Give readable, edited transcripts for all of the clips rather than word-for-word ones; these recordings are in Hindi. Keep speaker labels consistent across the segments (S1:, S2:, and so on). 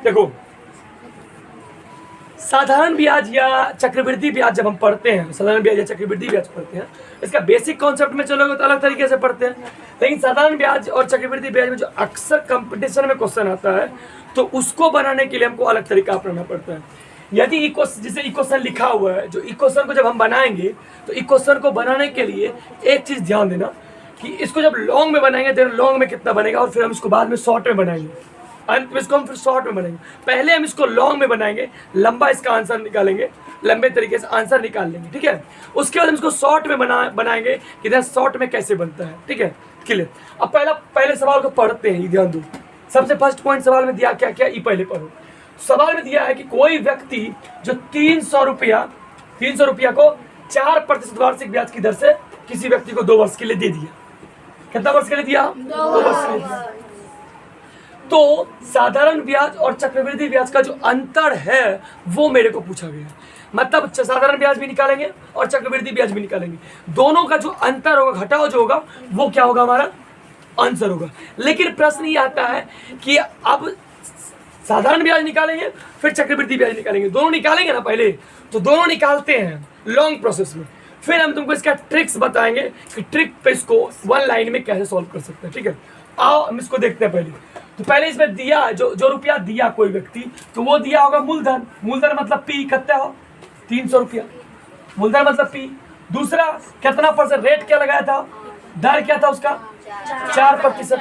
S1: देखो, साधारण ब्याज या चक्रवृद्धि ब्याज जब हम पढ़ते हैं, साधारण ब्याज या चक्रवृद्धि ब्याज पढ़ते हैं, इसका बेसिक कॉन्सेप्ट में चलोगे तो अलग तरीके से पढ़ते हैं। लेकिन साधारण ब्याज और चक्रवृद्धि ब्याज में जो अक्सर कंपटीशन में क्वेश्चन आता है, तो उसको बनाने के लिए हमको अलग तरीका अपनाना पड़ता है। यदि जैसे इक्वेशन लिखा हुआ है, जो इक्वेशन को जब हम बनाएंगे, तो इक्वेशन को बनाने के लिए एक चीज ध्यान देना कि इसको जब लॉन्ग में बनाएंगे तो लॉन्ग में कितना बनेगा, और फिर हम इसको बाद में शॉर्ट में बनाएंगे, अंत में इसको हम फिर शॉर्ट में बनाएंगे। पहले हम इसको लॉन्ग में बनाएंगे, लंबा इसका आंसर निकालेंगे, लंबे तरीके से आंसर निकाल लेंगे, ठीक है। उसके बाद हम इसको शॉर्ट में बनाएंगे कि इधर शॉर्ट में कैसे बनता है, ठीक है, क्लियर। अब पहले सवाल को पढ़ते हैं, ध्यान दो। सबसे फर्स्ट पॉइंट सवाल में दिया क्या क्या, ये पहले पढ़ो। सवाल में दिया है कि कोई व्यक्ति जो 300 रुपया को 4% वार्षिक ब्याज की दर से किसी व्यक्ति को 2 वर्ष के लिए दे दिया। कितना वर्ष के लिए दिया? 2 वर्ष के लिए दिया। तो साधारण ब्याज और चक्रवृद्धि ब्याज का जो अंतर है वो मेरे को पूछा गया है। मतलब साधारण ब्याज भी निकालेंगे और चक्रवृद्धि ब्याज भी निकालेंगे, दोनों का जो अंतर होगा, घटाव जो होगा, वो क्या होगा, हमारा आंसर होगा। लेकिन प्रश्न ये आता है कि अब साधारण ब्याज निकालेंगे फिर चक्रवृद्धि ब्याज निकालेंगे, दोनों निकालेंगे ना पहले, तो दोनों निकालते हैं लॉन्ग प्रोसेस में। फिर हम तुमको इसका ट्रिक्स बताएंगे कि ट्रिक पे इसको 1 लाइन में कैसे सॉल्व कर सकते हैं, ठीक है। आओ हम इसको देखते हैं पहले। तो पहले इसमें दिया जो रुपया दिया कोई व्यक्ति, तो वो दिया होगा मूलधन। मूलधन मतलब पी, कितना हो 300 रुपया, मूलधन मतलब पी। दूसरा कितना परसेंट रेट क्या लगाया था, दर क्या था उसका 4%,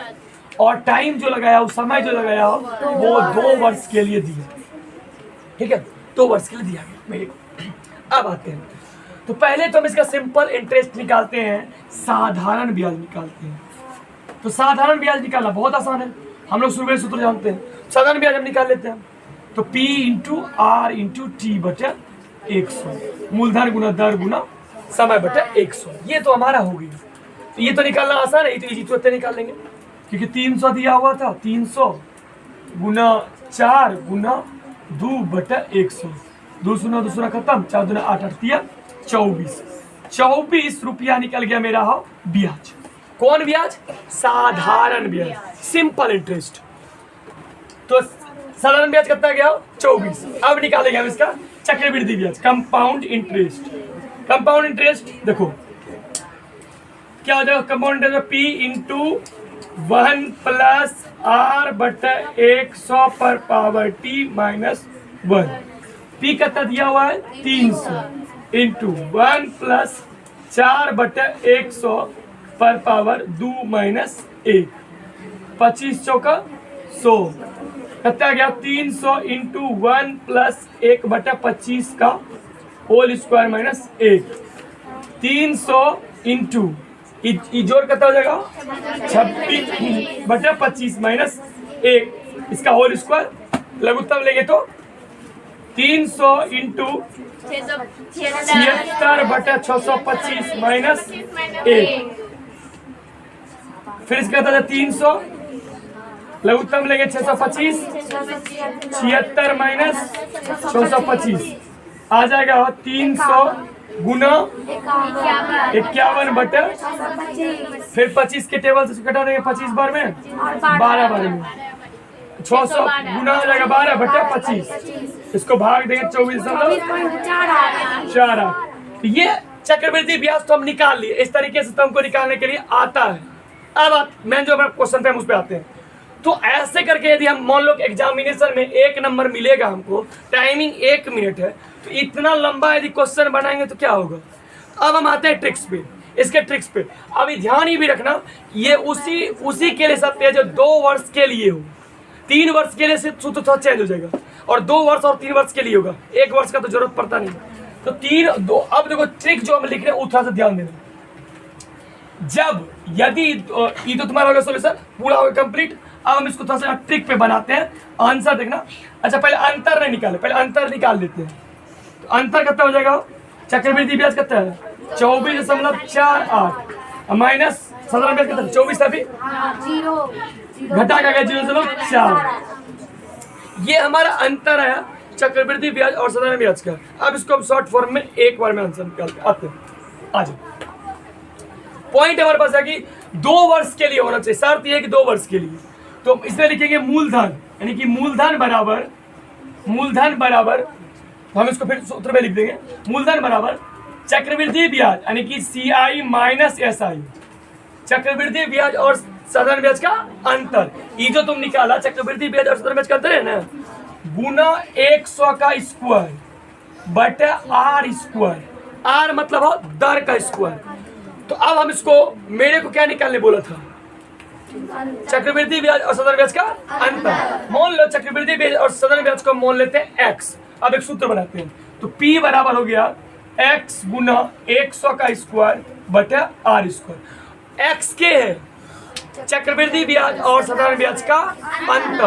S1: और टाइम जो लगाया हो, समय जो लगाया हो, वो 2 वर्ष के लिए दिया, ठीक है, 2 वर्ष के लिए दिया गया मेरे को। अब आते हैं, तो पहले तो हम इसका सिंपल इंटरेस्ट निकालते हैं, साधारण ब्याज निकालते हैं। तो साधारण ब्याज निकालना बहुत आसान है, हम लोग शुरू में सूत्र जानते हैं। साधारण ब्याज हम निकाल लेते हैं, तो P into R into T बटे 100, मूलधन गुना दर गुना समय बटे 100, ये तो हमारा हो गया। तो ये तो निकालना आसान है, ये तो इजी तो निकाल लेंगे, क्योंकि 300 दिया हुआ था, 300 गुना 4 गुना 2 बटे 100, 2 शून्य 2 शून्य खत्म, 4 दूना 8 8 24 रुपया निकल गया मेरा हो ब्याज। कौन ब्याज? साधारण ब्याज, सिंपल इंटरेस्ट। तो साधारण ब्याज कितना गया? 24। अब निकालेंगे हम इसका चक्रवृद्धि ब्याज, कंपाउंड इंटरेस्ट। कंपाउंड इंटरेस्ट देखो क्या हो जाएगा, compound interest P into 1 plus R बटे 100 पर पावर T माइनस 1। P कितना दिया हुआ है 300 इंटू 1 प्लस 4 बटे 100 पर पावर 2 माइनस 1, 25 चौका 100, कितना गया 300 इंटू 1 प्लस 1 बटे 25 का होल स्क्वायर माइनस 1, 300 इंटू जोड़ कितना हो जाएगा 26 बटे 25 माइनस 1, इसका होल स्क्वायर लघुत्तम लेंगे तो 300 इंटू 76 बटे 625 माइनस 1, फिर इसका था 300 लघुत्तम लेंगे 625, 76 माइनस 625 आ जाएगा 300 गुना 51 बटे, फिर 25 के टेबल से कटा देंगे 25 बार में 12 बार में, 600 गुना हो जाएगा 12 बटे 25, इसको भाग देंगे 24.48। ये चक्रवृद्धि ब्याज तो हम निकाल लिए, इस तरीके से तो हमको निकालने के लिए आता है। अब मैं जो क्वेश्चन पे हम उस पर आते हैं। तो ऐसे करके यदि हम मान लो एग्जामिनेशन में 1 नंबर मिलेगा हमको, टाइमिंग 1 मिनट है, तो इतना लंबा यदि क्वेश्चन बनाएंगे तो क्या होगा। अब हम आते हैं ट्रिक्स पे, इसके ट्रिक्स पे। अभी ध्यान ही भी रखना, ये उसी के लिए सत्य है जो 2 वर्ष के लिए हो, 3 वर्ष के लिए सूत्र थोड़ा चेंज हो जाएगा, और 2 वर्ष और 3 वर्ष के लिए होगा, 1 वर्ष का तो जरूरत पड़ता नहीं। तो 3 2। अब देखो ट्रिक जो हम लिख रहे हैं वो थोड़ा सा ध्यान देना। जब यदि ये तो तुम्हारा हो गया सोल्यूशन, पूरा हो गया कंप्लीट। अब हम इसको थोड़ा सा ट्रिक पे बनाते हैं, आंसर देखना। अच्छा पहले अंतर नहीं निकाले, पहले अंतर निकाल लेते हैं। तो अंतर कितना हो जाएगा, चक्रवृद्धि ब्याज कितना है 24.48 माइनस साधारण ब्याज कितना 24 था, अभी घटा का गया 0.4। ये हमारा अंतर है चक्रवृद्धि ब्याज और साधारण ब्याज का। अब इसको हम शॉर्ट फॉर्म में एक बार में आंसर निकाल के आते हैं। आ जाओ, पॉइंट हमारे पास है कि 2 वर्ष के लिए होना चाहिए, शर्त ये है कि 2 वर्ष के लिए। तो इसमें लिखेंगे मूलधन यानी कि मूलधन बराबर तो हम इसको फिर सूत्र में लिख देंगे, मूलधन बराबर चक्रवृद्धि ब्याज यानी कि CI माइनस SI, चक्रवृद्धि ब्याज और साधारण ब्याज का अंतर। ये जो तुम निकाला चक्रवृद्धि ब्याज और साधारण ब्याज का अंतर है ना, गुना 100 का स्क्वायर बटे R स्क्वायर, R मतलब हो दर का स्क्वायर। तो अब हम इसको, मेरे को क्या निकालने बोला था, चक्रवृद्धि ब्याज और साधारण ब्याज का अंतर। मान लो चक्रवृद्धि ब्याज और साधारण ब्याज को मान लेते हैं x। अब एक सूत्र बनाते हैं, तो P बराबर हो गया x गुना 100 का स्क्वायर बटे R स्क्वायर। x के है चक्रवृद्धि ब्याज और साधारण ब्याज का अंतर।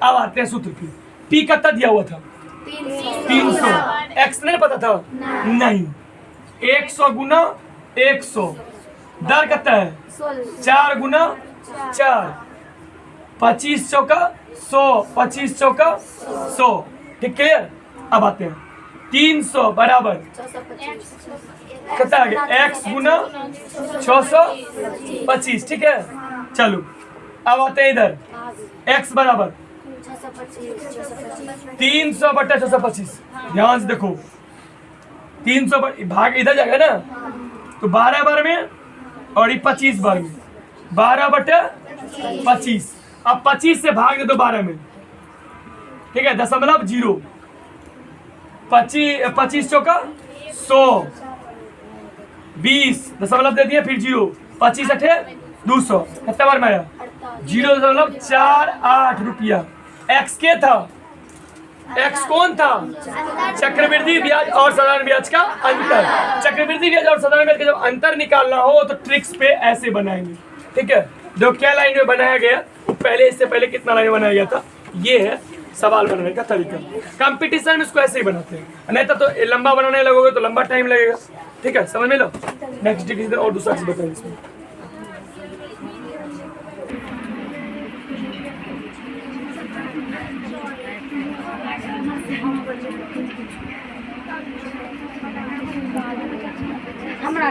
S1: अब आते हैं सूत्र की, P कितना दिया हुआ था 300, x नहीं पता था नहीं, 100 गुना 100, दर कितना है 4 गुना 4, 25 चौका 100, 25 चौका 100, ठीक है। अब आते हैं 300 बराबर कितना आ गया x गुना 625, ठीक है। चलो अब आते हैं इधर x बराबर 300 बटे 625, ध्यान से देखो 300 भाग इधर जाएगा ना, तो 12 बार में और ये 25 बार में, 12 बटे 25। अब 25 से भाग दे दो 12 में, ठीक है, 0.0, 25 चौका 100, 20 दशमलव दे दिए, फिर 0, 25 अठे 200, कितना बार में आया 0.48 रुपया। एक्स के था, एक्स कौन था, चक्रवृद्धि ब्याज और साधारण ब्याज का अंतर। चक्रवृद्धि ब्याज और साधारण ब्याज का जब अंतर निकालना हो तो ट्रिक्स पे ऐसे बनाएंगे, ठीक है। जो क्या लाइन में बनाया गया, पहले इससे पहले कितना लाइन बनाया गया था, ये है सवाल बनाने का तरीका। कंपटीशन में इसको ऐसे ही बनाते हैं, नहीं तो लंबा बनाने लगोगे तो लंबा टाइम लगेगा, ठीक है, समझ में लो। नेक्स्ट किसी दिन और दूसरा चीज बताएंगे इसमें।
S2: हमरा